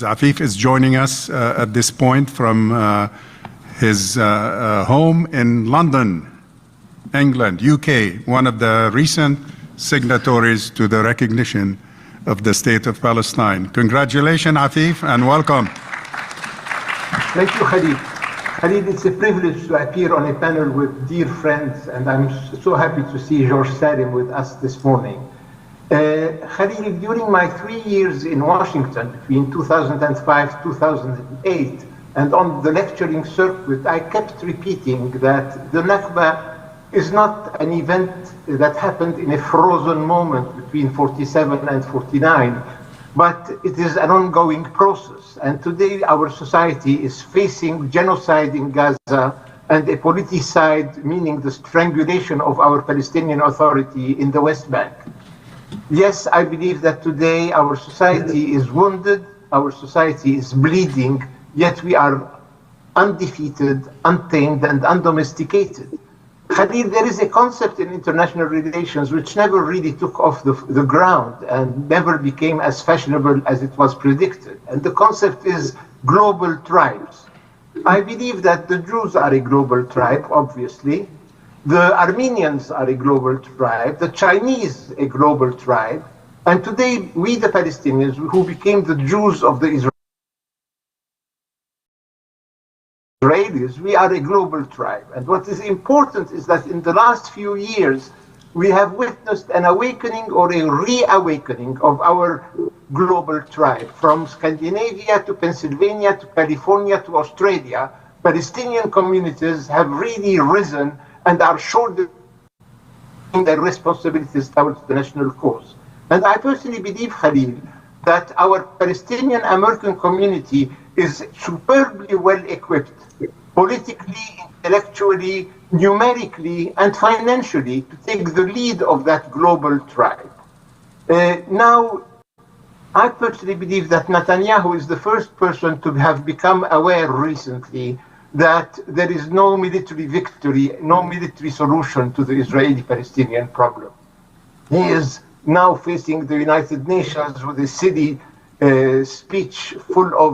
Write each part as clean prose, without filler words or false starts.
Afif is joining us at this point from his home in London, England, UK, one of the recent signatories to the recognition of the State of Palestine. Congratulations, Afif, and welcome. Thank you, Khalid. Khalid, it's a privilege to appear on a panel with dear friends, and I'm so happy to see George Salim with us this morning. Khalid, during my 3 years in Washington, between 2005 2008, and on the lecturing circuit, I kept repeating that the Nakba is not an event that happened in a frozen moment between 47 and 49, but it is an ongoing process. And today our society is facing genocide in Gaza and a politicide, meaning the strangulation of our Palestinian Authority in the West Bank. Yes, I believe that today our society is wounded, our society is bleeding, yet we are undefeated, untamed, and undomesticated. Khalid, there is a concept in international relations which never really took off the ground and never became as fashionable as it was predicted. And the concept is global tribes. I believe that the Jews are a global tribe, obviously. The Armenians are a global tribe, the Chinese a global tribe, and today we, the Palestinians, who became the Jews of the Israelis, we are a global tribe. And what is important is that in the last few years, we have witnessed an awakening or a reawakening of our global tribe. From Scandinavia to Pennsylvania to California to Australia, Palestinian communities have really risen and are shouldering their responsibilities towards the national cause. And I personally believe, Khalil, that our Palestinian American community is superbly well equipped, politically, intellectually, numerically, and financially, to take the lead of that global tribe. Now, I personally believe that Netanyahu is the first person to have become aware recently that there is no military victory, no military solution to the Israeli-Palestinian problem. He is now facing the United Nations with a silly speech full of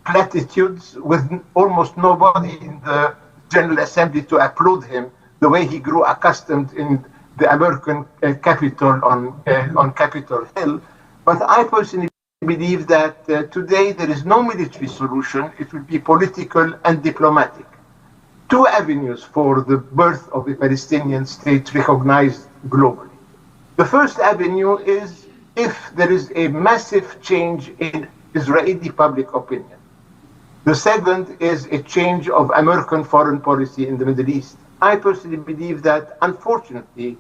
platitudes, with almost nobody in the General Assembly to applaud him, the way he grew accustomed in the American Capitol on Capitol Hill. But I personally believe that today there is no military solution. It will be political and diplomatic. Two avenues for the birth of a Palestinian state recognized globally. The first avenue is if there is a massive change in Israeli public opinion. The second is a change of American foreign policy in the Middle East. I personally believe that, unfortunately,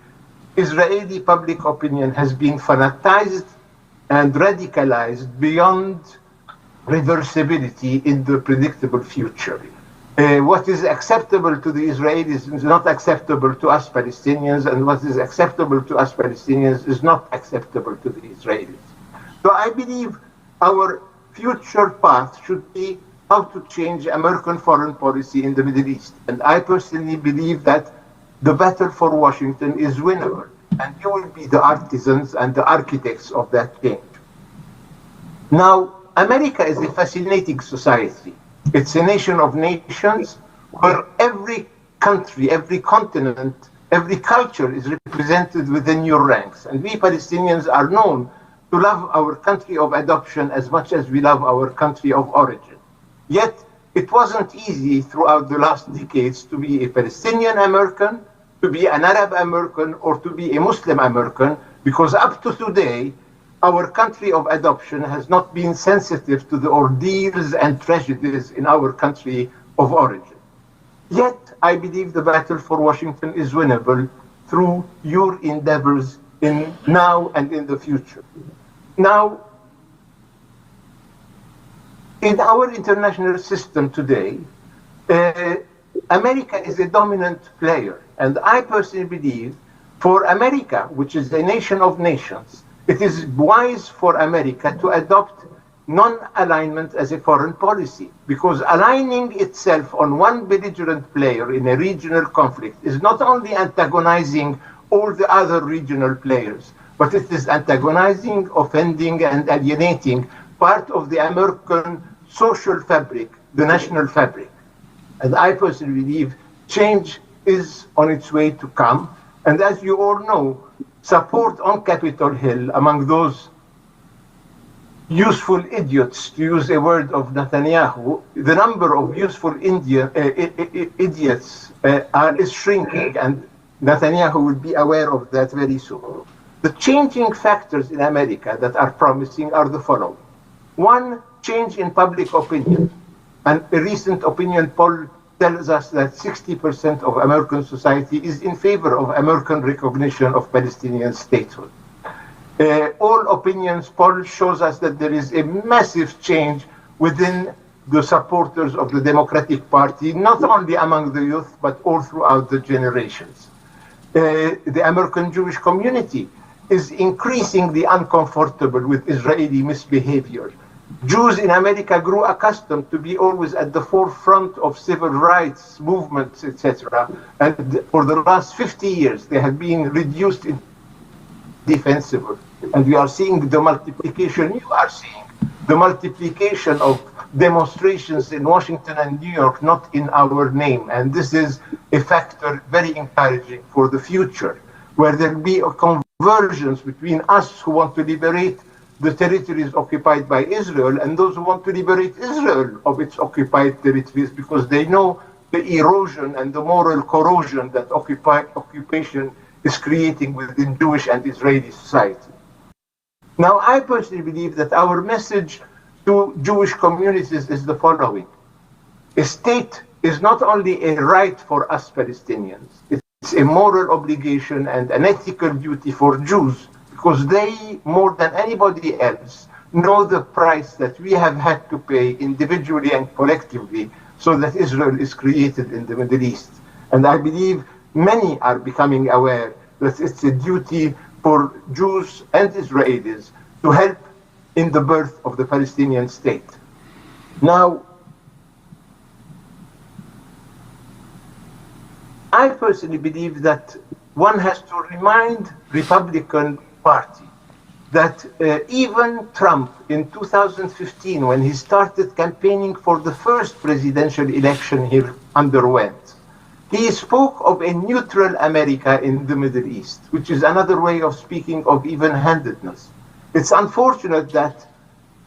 Israeli public opinion has been fanatized and radicalized beyond reversibility in the predictable future. What is acceptable to the Israelis is not acceptable to us Palestinians, and what is acceptable to us Palestinians is not acceptable to the Israelis. So I believe our future path should be how to change American foreign policy in the Middle East. And I personally believe that the battle for Washington is winnable, and you will be the artisans and the architects of that change. Now, America is a fascinating society. It's a nation of nations where every country, every continent, every culture is represented within your ranks. And we Palestinians are known to love our country of adoption as much as we love our country of origin. Yet, it wasn't easy throughout the last decades to be a Palestinian American, to be an Arab American, or to be a Muslim American, because up to today, our country of adoption has not been sensitive to the ordeals and tragedies in our country of origin. Yet, I believe the battle for Washington is winnable through your endeavors in now and in the future. Now, in our international system today, America is a dominant player. And I personally believe for America, which is a nation of nations, it is wise for America to adopt non-alignment as a foreign policy, because aligning itself on one belligerent player in a regional conflict is not only antagonizing all the other regional players, but it is antagonizing, offending, and alienating part of the American social fabric, the national fabric. And I personally believe change is on its way to come. And as you all know, support on Capitol Hill among those useful idiots, to use a word of Netanyahu, the number of useful idiots is shrinking, and Netanyahu will be aware of that very soon. The changing factors in America that are promising are the following. One, change in public opinion. And a recent opinion poll tells us that 60% of American society is in favor of American recognition of Palestinian statehood. All opinions poll shows us that there is a massive change within the supporters of the Democratic Party, not only among the youth, but all throughout the generations. The American Jewish community is increasingly uncomfortable with Israeli misbehavior. Jews in America grew accustomed to be always at the forefront of civil rights movements, etc. And for the last 50 years, they have been reduced in defensible. And we are seeing the multiplication, you are seeing the multiplication of demonstrations in Washington and New York, not in our name. And this is a factor very encouraging for the future, where there will be a convergence between us who want to liberate the territories occupied by Israel and those who want to liberate Israel of its occupied territories, because they know the erosion and the moral corrosion that occupation is creating within Jewish and Israeli society. Now, I personally believe that our message to Jewish communities is the following. A state is not only a right for us Palestinians, it's a moral obligation and an ethical duty for Jews, because they, more than anybody else, know the price that we have had to pay individually and collectively so that Israel is created in the Middle East. And I believe many are becoming aware that it's a duty for Jews and Israelis to help in the birth of the Palestinian state. Now, I personally believe that one has to remind Republican Party that even Trump in 2015, when he started campaigning for the first presidential election he underwent, he spoke of a neutral America in the Middle East, which is another way of speaking of even-handedness. It's unfortunate that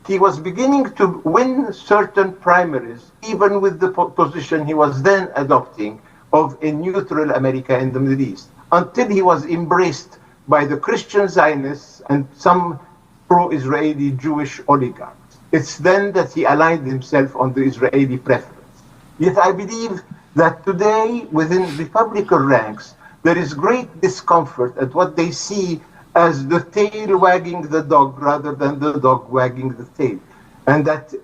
he was beginning to win certain primaries, even with the position he was then adopting of a neutral America in the Middle East, until he was embraced by the Christian Zionists and some pro-Israeli Jewish oligarchs. It's then that he aligned himself on the Israeli preference. Yet I believe that today, within Republican ranks, there is great discomfort at what they see as the tail wagging the dog rather than the dog wagging the tail. And that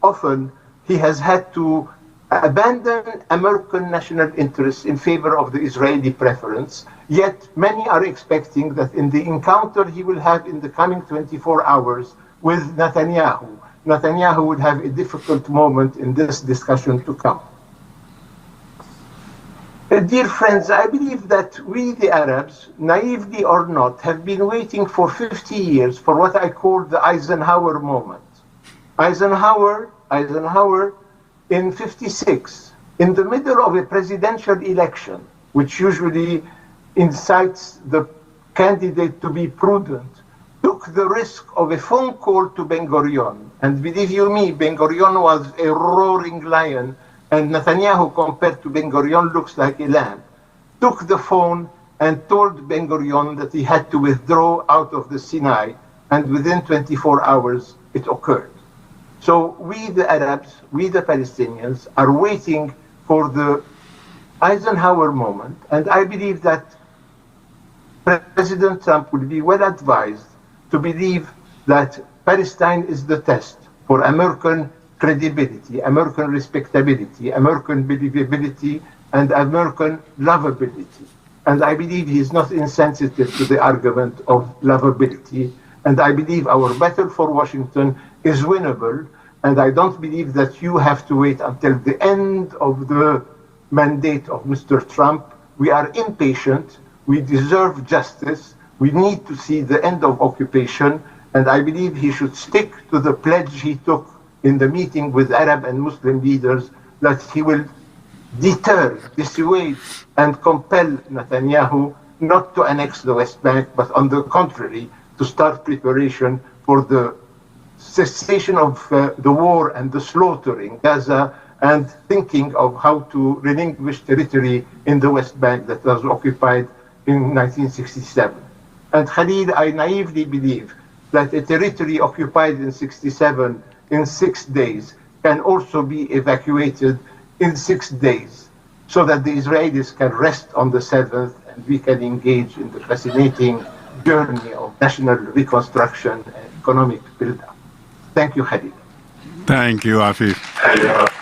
often he has had to abandon American national interests in favor of the Israeli preference, yet many are expecting that in the encounter he will have in the coming 24 hours with Netanyahu, Netanyahu would have a difficult moment in this discussion to come. Dear friends, I believe that we, the Arabs, naively or not, have been waiting for 50 years for what I call the Eisenhower moment. Eisenhower in 56, in the middle of a presidential election, which usually incites the candidate to be prudent, took the risk of a phone call to Ben Gurion. And believe you me, Ben Gurion was a roaring lion, and Netanyahu, compared to Ben Gurion, looks like a lamb. Took the phone and told Ben Gurion that he had to withdraw out of the Sinai, and within 24 hours, it occurred. So we, the Arabs, we, the Palestinians, are waiting for the Eisenhower moment, and I believe that President Trump will be well advised to believe that Palestine is the test for American credibility, American respectability, American believability, and American lovability. And I believe he is not insensitive to the argument of lovability. And I believe our battle for Washington is winnable. And I don't believe that you have to wait until the end of the mandate of Mr. Trump. We are impatient. We deserve justice. We need to see the end of occupation. And I believe he should stick to the pledge he took in the meeting with Arab and Muslim leaders that he will deter, dissuade, and compel Netanyahu not to annex the West Bank, but on the contrary, to start preparation for the cessation of the war and the slaughter in Gaza, and thinking of how to relinquish territory in the West Bank that was occupied in 1967. And Khalid, I naively believe that a territory occupied in 67 in 6 days can also be evacuated in 6 days, so that the Israelis can rest on the 7th and we can engage in the fascinating journey of national reconstruction and economic build-up. Thank you, Khalid. Thank you, Afif.